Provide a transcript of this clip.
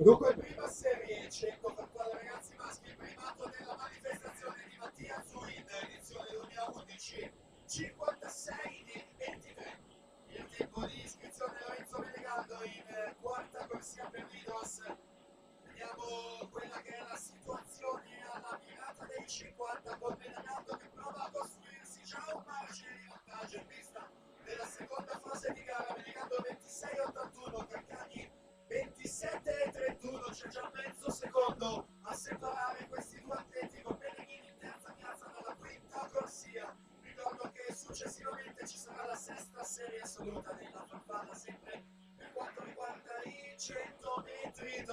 Dunque, prima serie 100 fattuale ragazzi maschi, primato della manifestazione di Mattia Zuin, edizione 2011, 56 di 23. Il tempo di iscrizione Lorenzo Menegaldo in quarta corsia per Lidos. Vediamo quella che è la situazione alla virata dei 50 con Menegaldo che prova a costruirsi già un margine di vantaggio in vista della seconda fase di gara. Menegaldo 26,81, Carcagni 27,31, c'è già mezzo secondo a separare questi due atleti con Pellegrini in terza piazza dalla quinta corsia. Ricordo che successivamente ci sarà la sesta serie assoluta della farfalla, sempre per quanto riguarda i 100 metri.